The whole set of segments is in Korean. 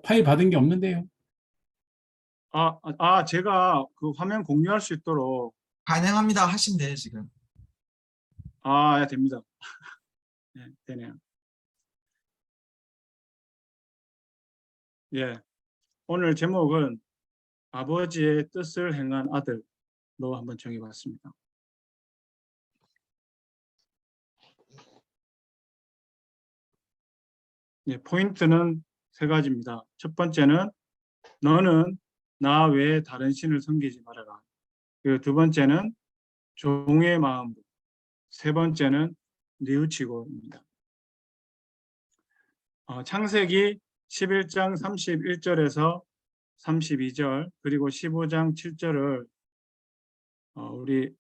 파일 받은 게 없는데요. 제가 그 화면 공유할 수 있도록. 가능합니다. 하신대요, 지금. 예, 됩니다. 네, 되네요. 예, 오늘 제목은 아버지의 뜻을 행한 아들로 한번 정해봤습니다. 예, 포인트는 세 가지입니다. 첫 번째는 너는 나 외에 다른 신을 섬기지 말아라. 그리고 두 번째는 종의 마음으로, 세 번째는 뉘우치고입니다. 창세기 11장 31절에서 32절 그리고 15장 7절을 우리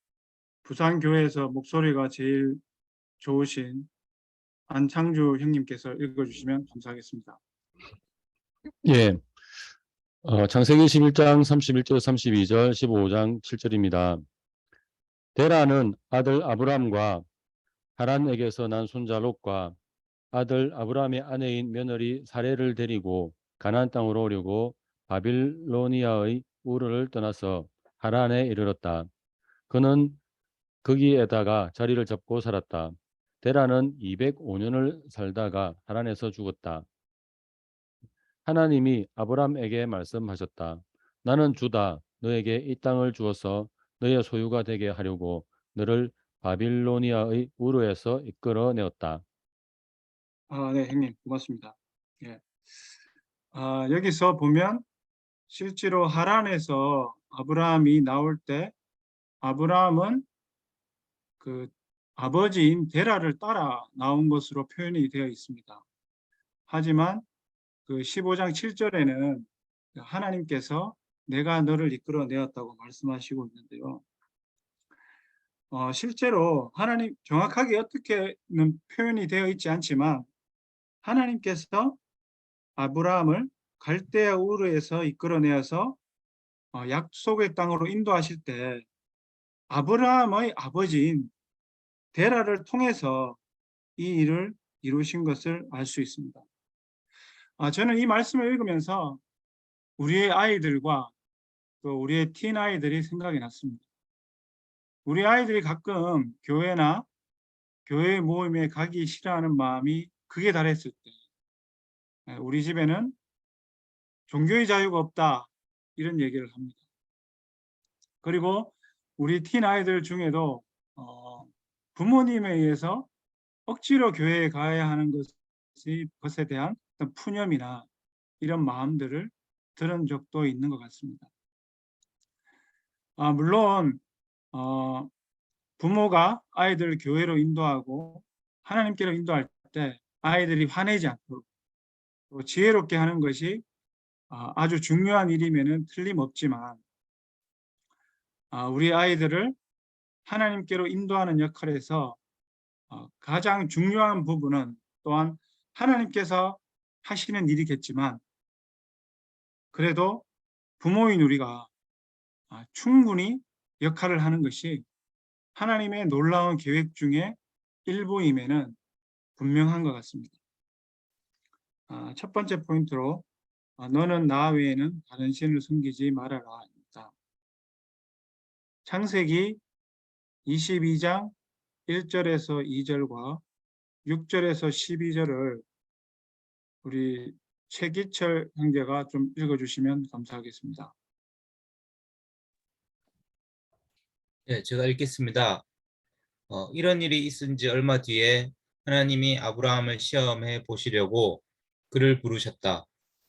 부산교회에서 목소리가 제일 좋으신 안창주 형님께서 읽어주시면 감사하겠습니다. 예, 창세기 11장 31절, 32절, 15장 7절입니다. 데라는 아들 아브람과 하란에게서 난 손자 롯과 아들 아브람의 아내인 며느리 사레를 데리고 가나안 땅으로 오려고 바빌로니아의 우르를 떠나서 하란에 이르렀다. 그는 거기에다가 자리를 잡고 살았다. 데라는 205년을 살다가 하란에서 죽었다. 하나님이 아브람에게 말씀하셨다. 나는 주다. 너에게 이 땅을 주어서 너의 소유가 되게 하려고 너를 바빌로니아의 우르에서 이끌어내었다. 네, 형님 고맙습니다. 예. 여기서 보면 실제로 하란에서 아브라함이 나올 때 아브라함은 그 아버지인 데라를 따라 나온 것으로 표현이 되어 있습니다. 하지만 그 15장 7절에는 하나님께서 내가 너를 이끌어내었다고 말씀하시고 있는데요. 실제로 하나님 정확하게 어떻게는 표현이 되어 있지 않지만 하나님께서 아브라함을 갈대아 우르에서 이끌어내어서 약속의 땅으로 인도하실 때 아브라함의 아버지인 데라를 통해서 이 일을 이루신 것을 알 수 있습니다. 저는 이 말씀을 읽으면서 우리의 아이들과 또 우리의 틴 아이들이 생각이 났습니다. 우리 아이들이 가끔 교회나 교회 모임에 가기 싫어하는 마음이 극에 달했을 때 우리 집에는 종교의 자유가 없다 이런 얘기를 합니다. 그리고 우리 틴 아이들 중에도 부모님에 의해서 억지로 교회에 가야 하는 것에 대한 어떤 푸념이나 이런 마음들을 들은 적도 있는 것 같습니다. 물론 부모가 아이들을 교회로 인도하고 하나님께로 인도할 때 아이들이 화내지 않도록 또 지혜롭게 하는 것이 아주 중요한 일이면은 틀림없지만 우리 아이들을 하나님께로 인도하는 역할에서 가장 중요한 부분은 또한 하나님께서 하시는 일이겠지만 그래도 부모인 우리가 충분히 역할을 하는 것이 하나님의 놀라운 계획 중에 일부임에는 분명한 것 같습니다. 첫 번째 포인트로 너는 나 외에는 다른 신을 섬기지 말아라 입니다. 창세기 22장 1절에서 2절과 6절에서 12절을 우리 최기철 형제가 좀 읽어주시면 감사하겠습니다. 네, 제가 읽겠습니다. 이런 일이 있은 지 얼마 뒤에 하나님이 아브라함을 시험해 보시려고 그를 부르셨다.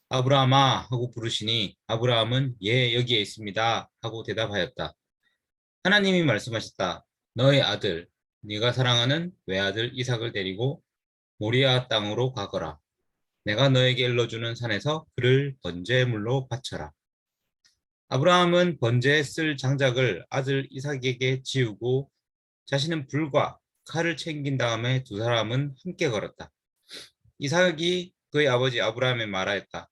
아브라함아 하고 부르시니 아브라함은 예 여기에 있습니다 하고 대답하였다. 하나님이 말씀하셨다. 너의 아들 네가 사랑하는 외아들 이삭을 데리고 모리아 땅으로 가거라. 내가 너에게 일러주는 산에서 그를 번제물로 바쳐라. 아브라함은 번제에 쓸 장작을 아들 이삭에게 지우고 자신은 불과 칼을 챙긴 다음에 두 사람은 함께 걸었다. 이삭이 그의 아버지 아브라함에 말하였다.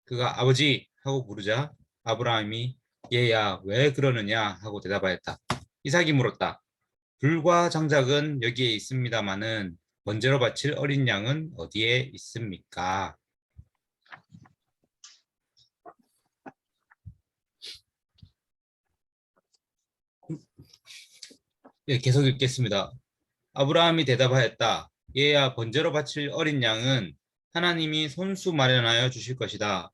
그가 아버지 하고 부르자 아브라함이 얘야 왜 그러느냐 하고 대답하였다. 이삭이 물었다. 불과 장작은 여기에 있습니다마는 번제로 바칠 어린 양은 어디에 있습니까? 예, 계속 읽겠습니다. 아브라함이 대답하였다. 얘야, 번제로 바칠 어린 양은 하나님이 손수 마련하여 주실 것이다.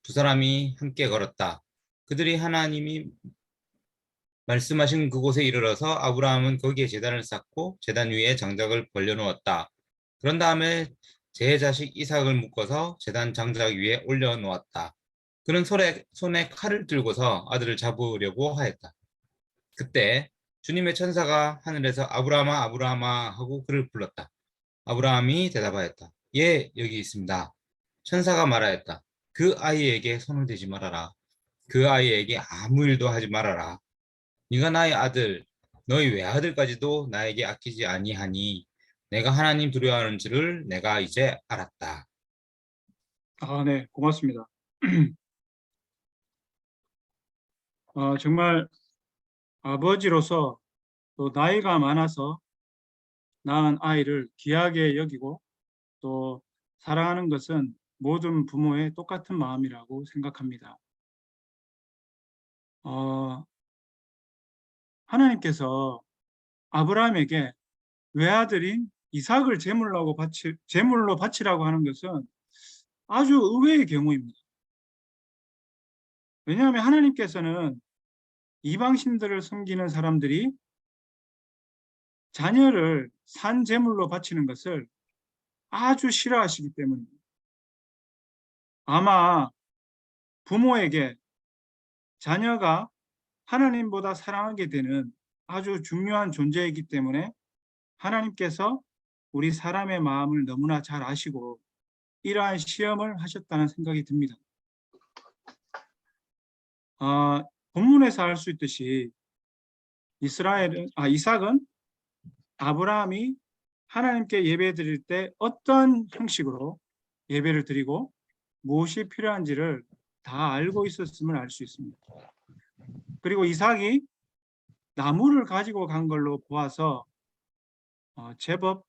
두 사람이 함께 걸었다. 그들이 하나님이 말씀하신 그곳에 이르러서 아브라함은 거기에 제단을 쌓고 제단 위에 장작을 벌려놓았다. 그런 다음에 제 자식 이삭을 묶어서 제단 장작 위에 올려놓았다. 그는 손에 칼을 들고서 아들을 잡으려고 하였다. 그때 주님의 천사가 하늘에서 아브라함아 아브라함아 하고 그를 불렀다. 아브라함이 대답하였다. 예, 여기 있습니다. 천사가 말하였다. 그 아이에게 손을 대지 말아라. 그 아이에게 아무 일도 하지 말아라. 네가 나의 아들, 너희 외아들까지도 나에게 아끼지 아니하니 내가 하나님 두려워하는 줄을 내가 이제 알았다. 네, 고맙습니다. 정말 아버지로서 또 나이가 많아서 낳은 아이를 귀하게 여기고 또 사랑하는 것은 모든 부모의 똑같은 마음이라고 생각합니다. 하나님께서 아브라함에게 외아들인 이삭을 제물로 바치라고 하는 것은 아주 의외의 경우입니다. 왜냐하면 하나님께서는 이방신들을 섬기는 사람들이 자녀를 산 제물로 바치는 것을 아주 싫어하시기 때문입니다. 아마 부모에게 자녀가 하나님보다 사랑하게 되는 아주 중요한 존재이기 때문에 하나님께서 우리 사람의 마음을 너무나 잘 아시고 이러한 시험을 하셨다는 생각이 듭니다. 본문에서 알 수 있듯이 이삭은 아브라함이 하나님께 예배 드릴 때 어떤 형식으로 예배를 드리고 무엇이 필요한지를 다 알고 있었음을 알 수 있습니다. 그리고 이삭이 나무를 가지고 간 걸로 보아서 제법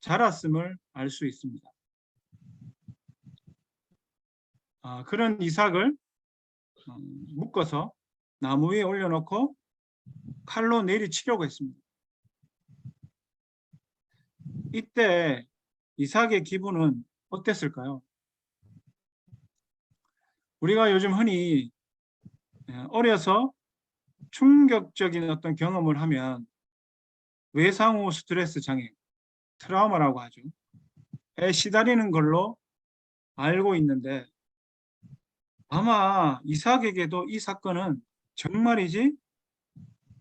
자랐음을 알 수 있습니다. 그런 이삭을 묶어서 나무 위에 올려놓고 칼로 내리치려고 했습니다. 이때 이삭의 기분은 어땠을까요? 우리가 요즘 흔히 어려서 충격적인 어떤 경험을 하면 외상후 스트레스 장애, 트라우마라고 하죠. 에 시달리는 걸로 알고 있는데 아마 이삭에게도 이 사건은 정말이지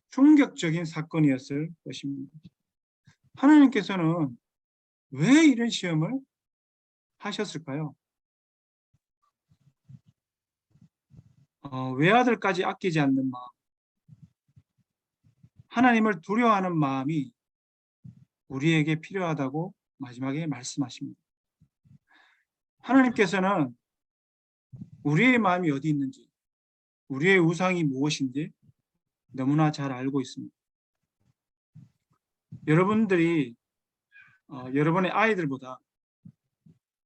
충격적인 사건이었을 것입니다. 하나님께서는 왜 이런 시험을 하셨을까요? 외아들까지 아끼지 않는 마음, 하나님을 두려워하는 마음이 우리에게 필요하다고 마지막에 말씀하십니다. 하나님께서는 우리의 마음이 어디 있는지, 우리의 우상이 무엇인지 너무나 잘 알고 있습니다. 여러분들이 여러분의 아이들보다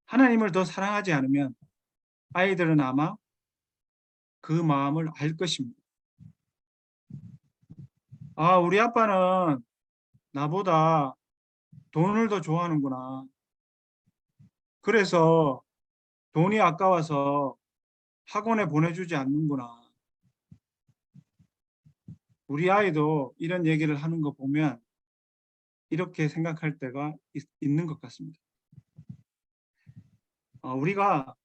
하나님을 더 사랑하지 않으면 아이들은 아마 그 마음을 알 것입니다. 우리 아빠는 나보다 돈을 더 좋아하는구나. 그래서 돈이 아까워서 학원에 보내주지 않는구나. 우리 아이도 이런 얘기를 하는 거 보면 이렇게 생각할 때가 있는 것 같습니다. 우리가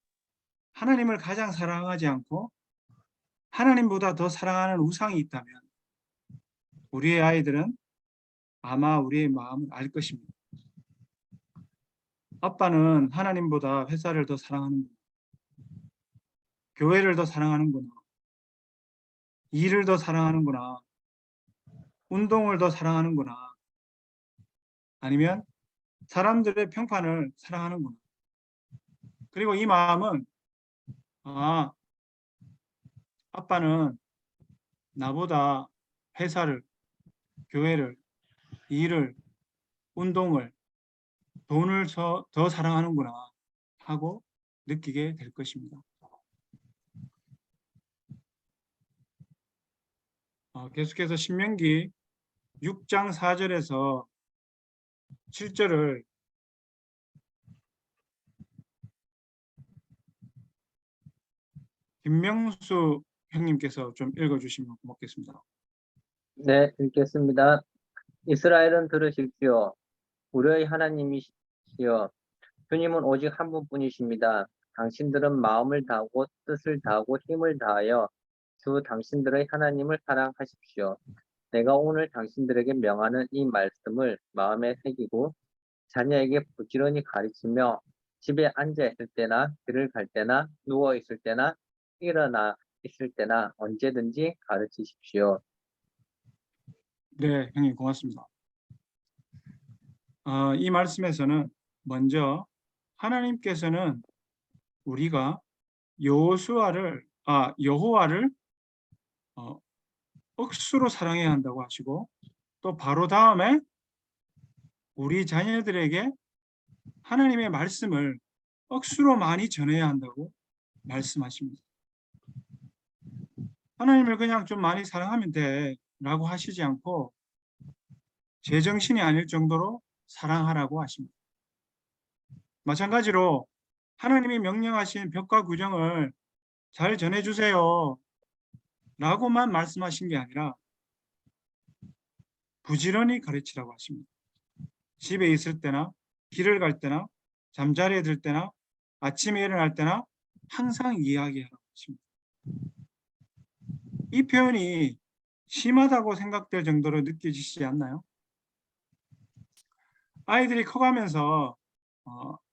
하나님을 가장 사랑하지 않고 하나님보다 더 사랑하는 우상이 있다면 우리의 아이들은 아마 우리의 마음을 알 것입니다. 아빠는 하나님보다 회사를 더 사랑하는구나. 교회를 더 사랑하는구나. 일을 더 사랑하는구나. 운동을 더 사랑하는구나. 아니면 사람들의 평판을 사랑하는구나. 그리고 이 마음은 아빠는 나보다 회사를, 교회를, 일을, 운동을, 돈을 더 사랑하는구나 하고 느끼게 될 것입니다. 계속해서 신명기 6장 4절에서 7절을 김명수 형님께서 좀 읽어주시면 고맙겠습니다. 네, 읽겠습니다. 이스라엘은 들으십시오. 우리의 하나님이시여, 주님은 오직 한 분뿐이십니다. 당신들은 마음을 다하고 뜻을 다하고 힘을 다하여 주 당신들의 하나님을 사랑하십시오. 내가 오늘 당신들에게 명하는 이 말씀을 마음에 새기고 자녀에게 부지런히 가르치며 집에 앉아 있을 때나 길을 갈 때나 누워 있을 때나 일어나 있을 때나 언제든지 가르치십시오. 네, 형님 고맙습니다. 이 말씀에서는 먼저 하나님께서는 우리가 여호와를 억수로 사랑해야 한다고 하시고, 또 바로 다음에 우리 자녀들에게 하나님의 말씀을 억수로 많이 전해야 한다고 말씀하십니다. 하나님을 그냥 좀 많이 사랑하면 돼 라고 하시지 않고 제정신이 아닐 정도로 사랑하라고 하십니다. 마찬가지로 하나님이 명령하신 벽과 규정을 잘 전해주세요 라고만 말씀하신 게 아니라 부지런히 가르치라고 하십니다. 집에 있을 때나 길을 갈 때나 잠자리에 들 때나 아침에 일어날 때나 항상 이야기하라고 하십니다. 이 표현이 심하다고 생각될 정도로 느껴지시지 않나요? 아이들이 커가면서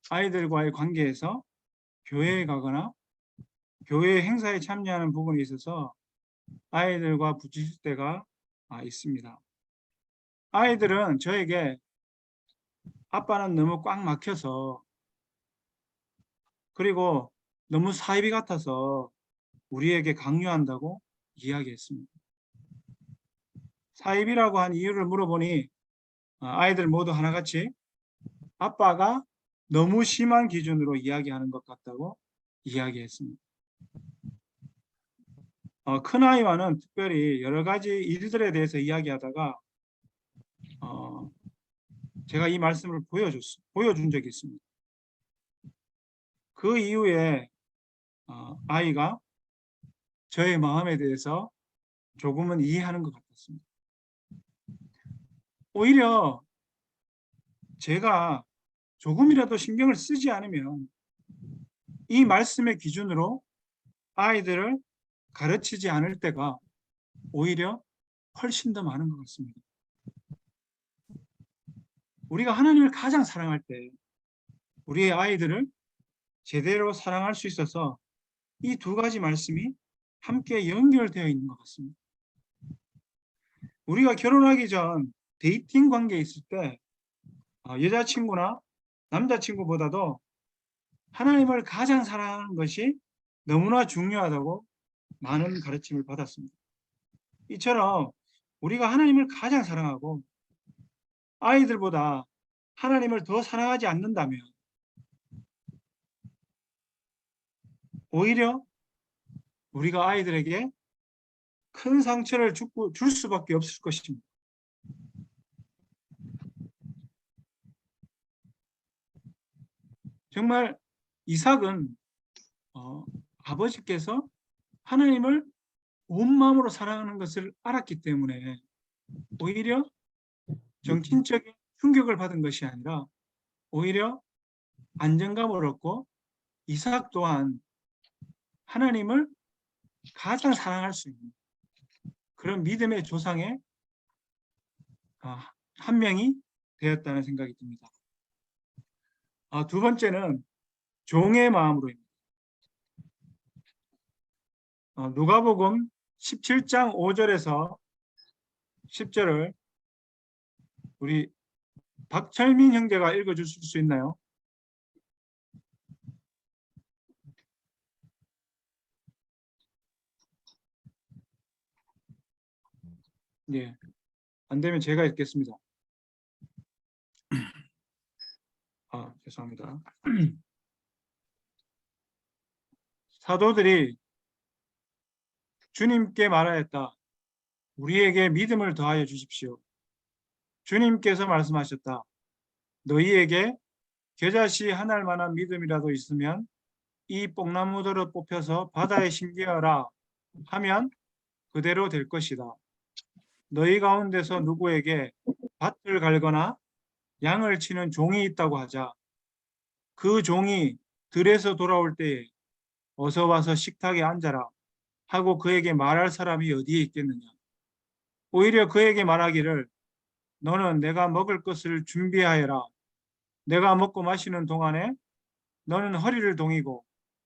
아이들과의 관계에서 교회에 가거나 교회 행사에 참여하는 부분에 있어서 아이들과 부딪힐 때가 있습니다. 아이들은 저에게 아빠는 너무 꽉 막혀서, 그리고 너무 사이비 같아서 우리에게 강요한다고 이야기했습니다. 사이비라고 한 이유를 물어보니 아이들 모두 하나같이 아빠가 너무 심한 기준으로 이야기하는 것 같다고 이야기했습니다. 큰아이와는 특별히 여러 가지 일들에 대해서 이야기하다가 제가 이 말씀을 보여준 적이 있습니다. 그 이후에 아이가 저의 마음에 대해서 조금은 이해하는 것 같았습니다. 오히려 제가 조금이라도 신경을 쓰지 않으면 이 말씀의 기준으로 아이들을 가르치지 않을 때가 오히려 훨씬 더 많은 것 같습니다. 우리가 하나님을 가장 사랑할 때 우리의 아이들을 제대로 사랑할 수 있어서 이 두 가지 말씀이 함께 연결되어 있는 것 같습니다. 우리가 결혼하기 전 데이팅 관계에 있을 때 여자친구나 남자친구보다도 하나님을 가장 사랑하는 것이 너무나 중요하다고 많은 가르침을 받았습니다. 이처럼 우리가 하나님을 가장 사랑하고 아이들보다 하나님을 더 사랑하지 않는다면 오히려 우리가 아이들에게 큰 상처를 줄 수밖에 없을 것입니다. 정말 이삭은 아버지께서 하나님을 온 마음으로 사랑하는 것을 알았기 때문에 오히려 정신적인 충격을 받은 것이 아니라 오히려 안정감을 얻고 이삭 또한 하나님을 가장 사랑할 수 있는 그런 믿음의 조상의 한 명이 되었다는 생각이 듭니다. 두 번째는 종의 마음으로입니다. 누가복음 17장 5절에서 10절을 우리 박철민 형제가 읽어주실 수 있나요? 네, 안 되면 제가 읽겠습니다. 죄송합니다. 사도들이 주님께 말하였다. 우리에게 믿음을 더하여 주십시오. 주님께서 말씀하셨다. 너희에게 겨자씨 한 알만한 믿음이라도 있으면 이 뽕나무들을 뽑혀서 바다에 심기어라 하면 그대로 될 것이다. 너희 가운데서 누구에게 밭을 갈거나 양을 치는 종이 있다고 하자. 그 종이 들에서 돌아올 때에 어서 와서 식탁에 앉아라 하고 그에게 말할 사람이 어디에 있겠느냐. 오히려 그에게 말하기를 너는 내가 먹을 것을 준비하여라. 내가 먹고 마시는 동안에 너는 허리를 동이고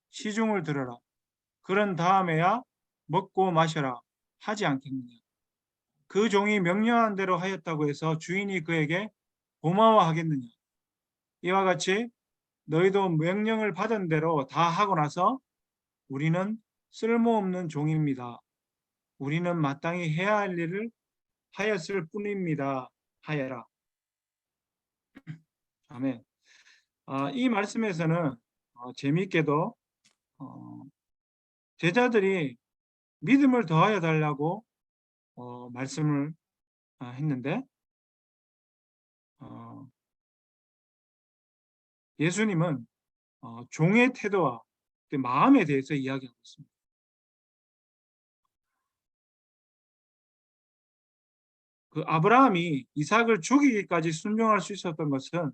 시중을 들어라. 그런 다음에야 먹고 마셔라 하지 않겠느냐. 그 종이 명령한 대로 하였다고 해서 주인이 그에게 고마워하겠느냐. 이와 같이 너희도 명령을 받은 대로 다 하고 나서 우리는 쓸모없는 종입니다. 우리는 마땅히 해야 할 일을 하였을 뿐입니다. 하여라. 아멘. 이 말씀에서는 재미있게도 제자들이 믿음을 더하여 달라고 말씀을 했는데 예수님은 종의 태도와 그 마음에 대해서 이야기하고 있습니다. 그 아브라함이 이삭을 죽이기까지 순종할 수 있었던 것은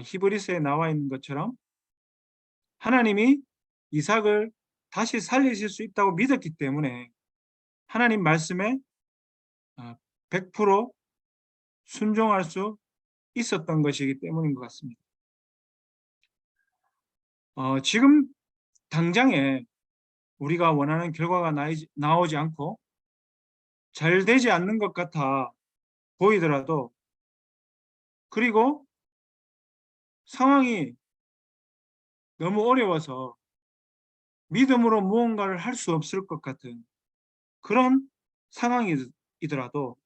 히브리서에 나와 있는 것처럼 하나님이 이삭을 다시 살리실 수 있다고 믿었기 때문에 하나님 말씀에 100% 순종할 수 있었던 것이기 때문인 것 같습니다. 지금 당장에 우리가 원하는 결과가 나오지 않고 잘 되지 않는 것 같아 보이더라도, 그리고 상황이 너무 어려워서 믿음으로 무언가를 할 수 없을 것 같은 그런 상황이더라도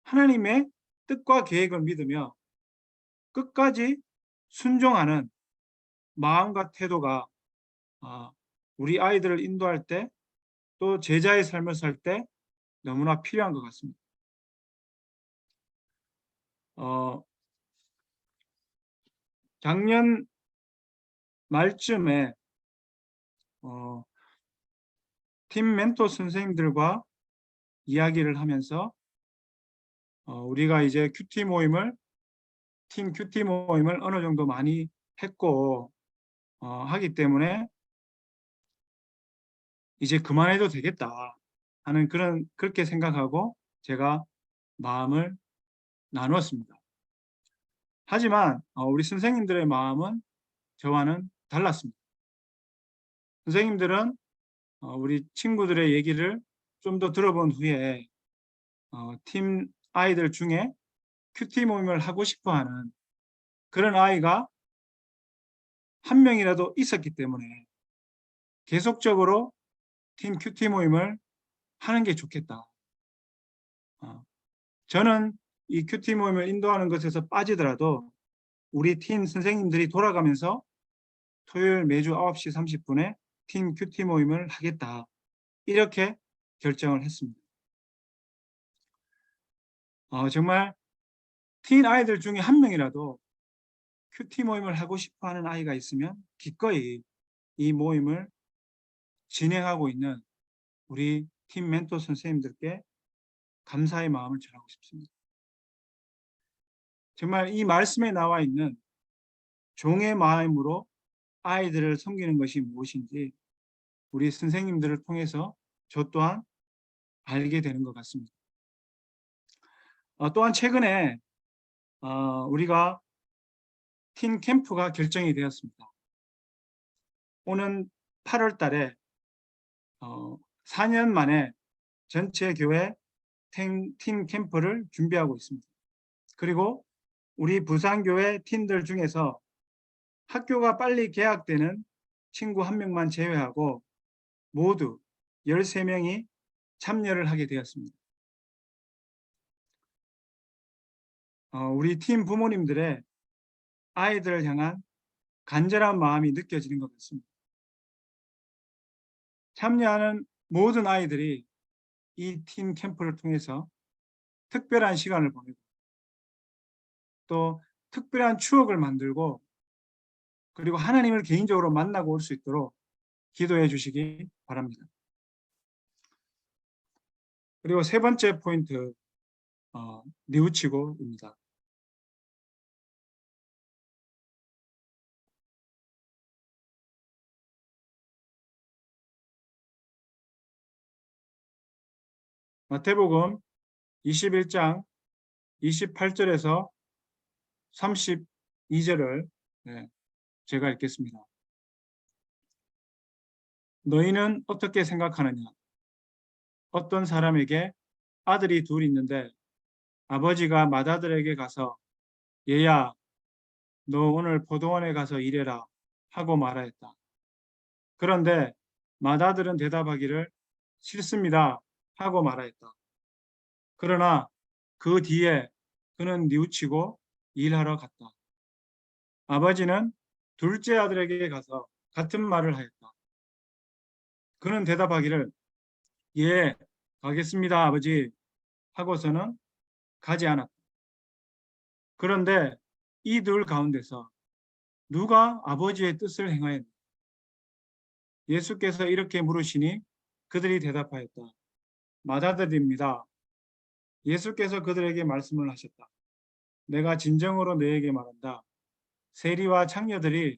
하나님의 뜻과 계획을 믿으며 끝까지 순종하는 마음과 태도가 우리 아이들을 인도할 때, 또 제자의 삶을 살 때 너무나 필요한 것 같습니다. 작년 말쯤에 팀 멘토 선생님들과 이야기를 하면서 우리가 이제 팀 큐티 모임을 어느 정도 많이 했고 하기 때문에 이제 그만해도 되겠다 하는 그렇게 생각하고 제가 마음을 나누었습니다. 하지만 우리 선생님들의 마음은 저와는 달랐습니다. 선생님들은 우리 친구들의 얘기를 좀 더 들어본 후에 팀 아이들 중에 큐티 모임을 하고 싶어하는 그런 아이가 한 명이라도 있었기 때문에 계속적으로 팀 큐티 모임을 하는 게 좋겠다. 저는 이 큐티 모임을 인도하는 것에서 빠지더라도 우리 팀 선생님들이 돌아가면서 토요일 매주 9시 30분에 팀 큐티 모임을 하겠다. 이렇게 결정을 했습니다. 정말 팀 아이들 중에 한 명이라도 큐티 모임을 하고 싶어하는 아이가 있으면 기꺼이 이 모임을 진행하고 있는 우리 팀 멘토 선생님들께 감사의 마음을 전하고 싶습니다. 정말 이 말씀에 나와 있는 종의 마음으로 아이들을 섬기는 것이 무엇인지 우리 선생님들을 통해서 저 또한 알게 되는 것 같습니다. 또한 최근에 우리가 팀 캠프가 결정이 되었습니다. 오는 8월 달에 4년 만에 전체 교회 팀 캠프를 준비하고 있습니다. 그리고 우리 부산교회 팀들 중에서 학교가 빨리 개학되는 친구 한 명만 제외하고 모두 13명이 참여를 하게 되었습니다. 우리 팀 부모님들의 아이들을 향한 간절한 마음이 느껴지는 것 같습니다. 참여하는 모든 아이들이 이 팀 캠프를 통해서 특별한 시간을 보내고 또 특별한 추억을 만들고 그리고 하나님을 개인적으로 만나고 올 수 있도록 기도해 주시기 바랍니다. 그리고 세 번째 포인트, 뉘우치고입니다. 마태복음 21장 28절에서 32절을 제가 읽겠습니다. 너희는 어떻게 생각하느냐? 어떤 사람에게 아들이 둘 있는데 아버지가 맏아들에게 가서 얘야, 너 오늘 포도원에 가서 일해라 하고 말하였다. 그런데 맏아들은 대답하기를 싫습니다 하고 말하였다. 그러나 그 뒤에 그는 뉘우치고 일하러 갔다. 아버지는 둘째 아들에게 가서 같은 말을 하였다. 그는 대답하기를 예, 가겠습니다 아버지 하고서는 가지 않았다. 그런데 이 둘 가운데서 누가 아버지의 뜻을 행하였나? 예수께서 이렇게 물으시니 그들이 대답하였다. 맏아들입니다. 예수께서 그들에게 말씀을 하셨다. 내가 진정으로 너에게 말한다. 세리와 창녀들이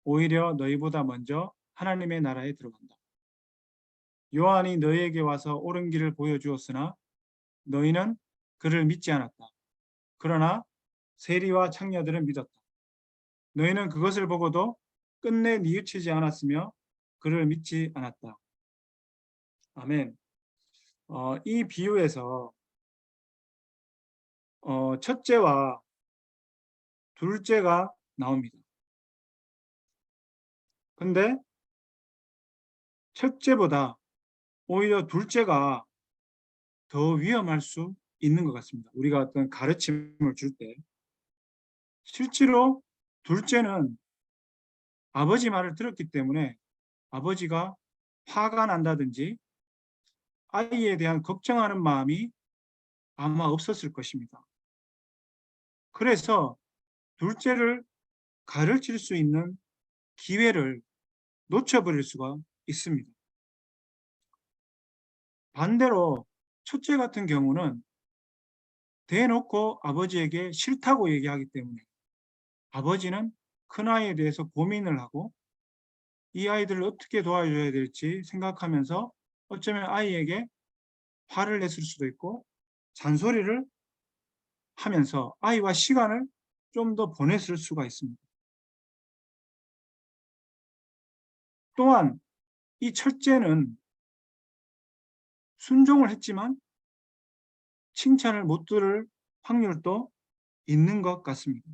오히려 너희보다 먼저 하나님의 나라에 들어간다. 요한이 너희에게 와서 옳은 길을 보여주었으나 너희는 그를 믿지 않았다. 그러나 세리와 창녀들은 믿었다. 너희는 그것을 보고도 끝내 뉘우치지 않았으며 그를 믿지 않았다. 아멘. 이 비유에서 첫째와 둘째가 나옵니다. 근데 첫째보다 오히려 둘째가 더 위험할 수 있는 것 같습니다. 우리가 어떤 가르침을 줄 때 실제로 둘째는 아버지 말을 들었기 때문에 아버지가 화가 난다든지 아이에 대한 걱정하는 마음이 아마 없었을 것입니다. 그래서 둘째를 가르칠 수 있는 기회를 놓쳐버릴 수가 있습니다. 반대로 첫째 같은 경우는 대놓고 아버지에게 싫다고 얘기하기 때문에 아버지는 큰아이에 대해서 고민을 하고 이 아이들을 어떻게 도와줘야 될지 생각하면서 어쩌면 아이에게 화를 냈을 수도 있고 잔소리를 하면서 아이와 시간을 좀 더 보냈을 수가 있습니다. 또한 이 첫째는 순종을 했지만 칭찬을 못 들을 확률도 있는 것 같습니다.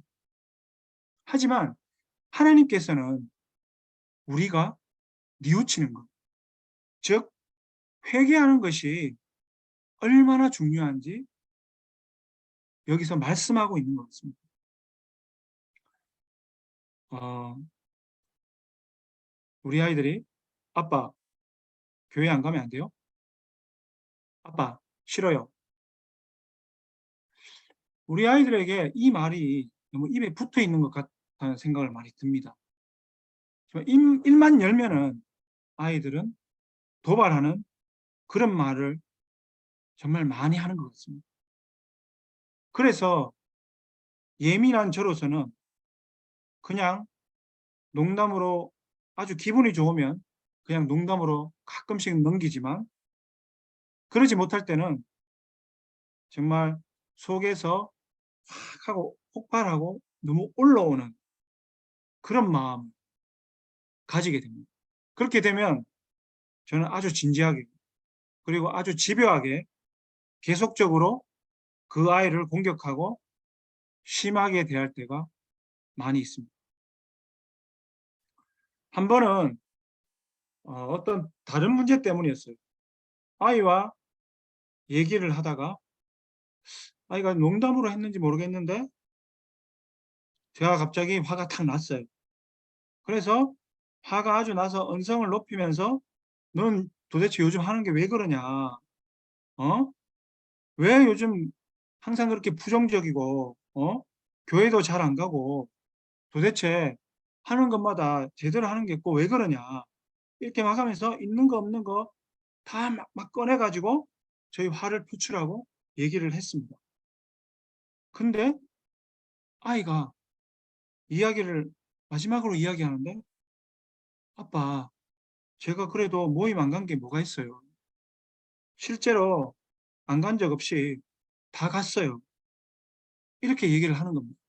하지만 하나님께서는 우리가 뉘우치는 것, 즉 회개하는 것이 얼마나 중요한지 여기서 말씀하고 있는 것 같습니다. 우리 아이들이 아빠 교회 안 가면 안 돼요? 아빠 싫어요. 우리 아이들에게 이 말이 너무 입에 붙어 있는 것 같다는 생각을 많이 듭니다. 입만 열면은 아이들은 도발하는 그런 말을 정말 많이 하는 것 같습니다. 그래서 예민한 저로서는 그냥 농담으로 아주 기분이 좋으면 그냥 농담으로 가끔씩 넘기지만 그러지 못할 때는 정말 속에서 확 하고 폭발하고 너무 올라오는 그런 마음을 가지게 됩니다. 그렇게 되면 저는 아주 진지하게 그리고 아주 집요하게 계속적으로 그 아이를 공격하고 심하게 대할 때가 많이 있습니다. 한 번은 어떤 다른 문제 때문이었어요. 아이와 얘기를 하다가 아이가 농담으로 했는지 모르겠는데 제가 갑자기 화가 탁 났어요. 그래서 화가 아주 나서 언성을 높이면서 넌 도대체 요즘 하는 게 왜 그러냐? 왜 요즘 항상 그렇게 부정적이고 교회도 잘 안 가고 도대체 하는 것마다 제대로 하는 게 없고 왜 그러냐 이렇게 막 하면서 있는 거 없는 거 다 막 꺼내가지고 저희 화를 표출하고 얘기를 했습니다. 근데 아이가 이야기를 마지막으로 이야기하는데 아빠 제가 그래도 모임 안 간 게 뭐가 있어요. 실제로 안 간 적 없이 다 갔어요. 이렇게 얘기를 하는 겁니다.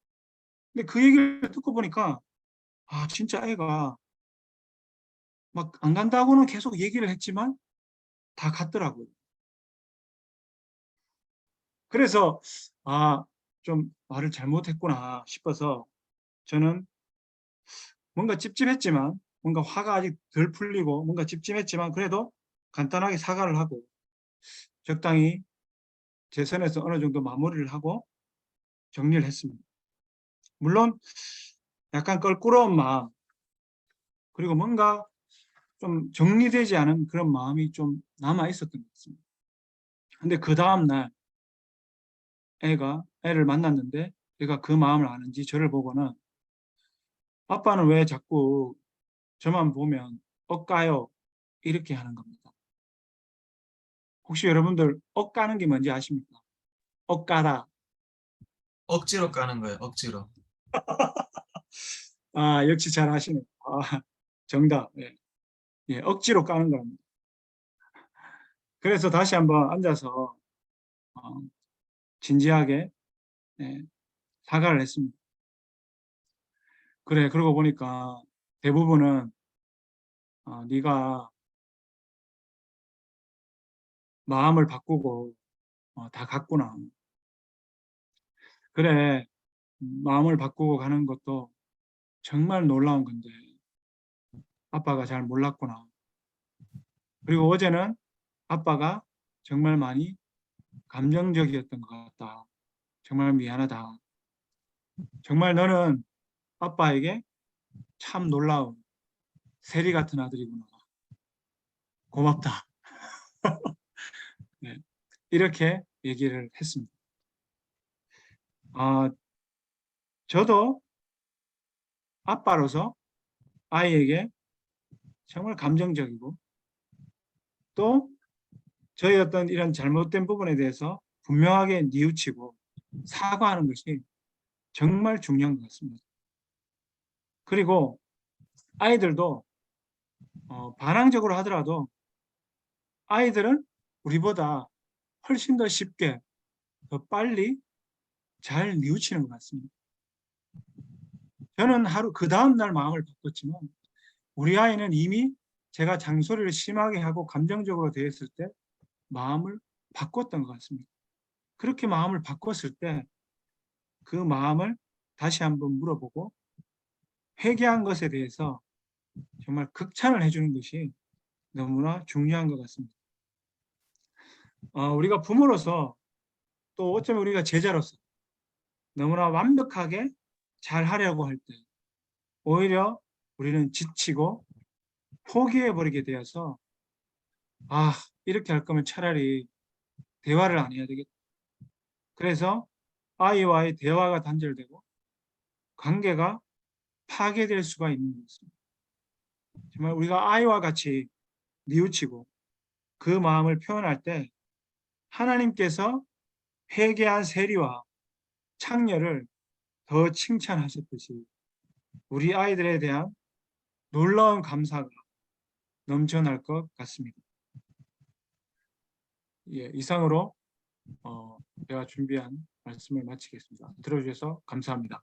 근데 그 얘기를 듣고 보니까 아 진짜 애가 막 안 간다고는 계속 얘기를 했지만 다 갔더라고요. 그래서 아 좀 말을 잘못했구나 싶어서 저는 뭔가 찝찝했지만 뭔가 화가 아직 덜 풀리고 뭔가 찝찝했지만 그래도 간단하게 사과를 하고 적당히 제 선에서 어느 정도 마무리를 하고 정리를 했습니다. 물론 약간 껄끄러운 마음 그리고 뭔가 좀 정리되지 않은 그런 마음이 좀 남아 있었던 것 같습니다. 근데 그 다음날 애를 만났는데 애가 그 마음을 아는지 저를 보고는 아빠는 왜 자꾸 저만 보면 엇가요 이렇게 하는 겁니다. 혹시 여러분들 엇가는 게 뭔지 아십니까? 엇가다. 억지로 까는 거예요. 억지로. 아 역시 잘 아시네. 정답. 예. 예, 억지로 까는 겁니다. 그래서 다시 한번 앉아서 어, 진지하게 예, 사과를 했습니다. 그래 그러고 보니까 대부분은 네가 마음을 바꾸고 다 갔구나. 그래 마음을 바꾸고 가는 것도 정말 놀라운 건데 아빠가 잘 몰랐구나. 그리고 어제는 아빠가 정말 많이 감정적이었던 것 같다. 정말 미안하다. 정말 너는 아빠에게 참 놀라운 세리 같은 아들이구나. 고맙다. 네, 이렇게 얘기를 했습니다. 저도 아빠로서 아이에게 정말 감정적이고 또 저희 어떤 이런 잘못된 부분에 대해서 분명하게 뉘우치고 사과하는 것이 정말 중요한 것 같습니다. 그리고 아이들도 반항적으로 하더라도 아이들은 우리보다 훨씬 더 쉽게 더 빨리 잘 뉘우치는 것 같습니다. 저는 하루 그 다음 날 마음을 바꿨지만 우리 아이는 이미 제가 잔소리를 심하게 하고 감정적으로 대했을 때 마음을 바꿨던 것 같습니다. 그렇게 마음을 바꿨을 때 그 마음을 다시 한번 물어보고 회개한 것에 대해서 정말 극찬을 해주는 것이 너무나 중요한 것 같습니다. 우리가 부모로서 또 어쩌면 우리가 제자로서 너무나 완벽하게 잘 하려고 할 때 오히려 우리는 지치고 포기해버리게 되어서 이렇게 할 거면 차라리 대화를 안 해야 되겠다. 그래서 아이와의 대화가 단절되고 관계가 파괴될 수가 있는 것입니다. 정말 우리가 아이와 같이 뉘우치고 그 마음을 표현할 때 하나님께서 회개한 세리와 창녀를 더 칭찬하셨듯이 우리 아이들에 대한 놀라운 감사가 넘쳐날 것 같습니다. 예, 이상으로 제가 준비한 말씀을 마치겠습니다. 들어주셔서 감사합니다.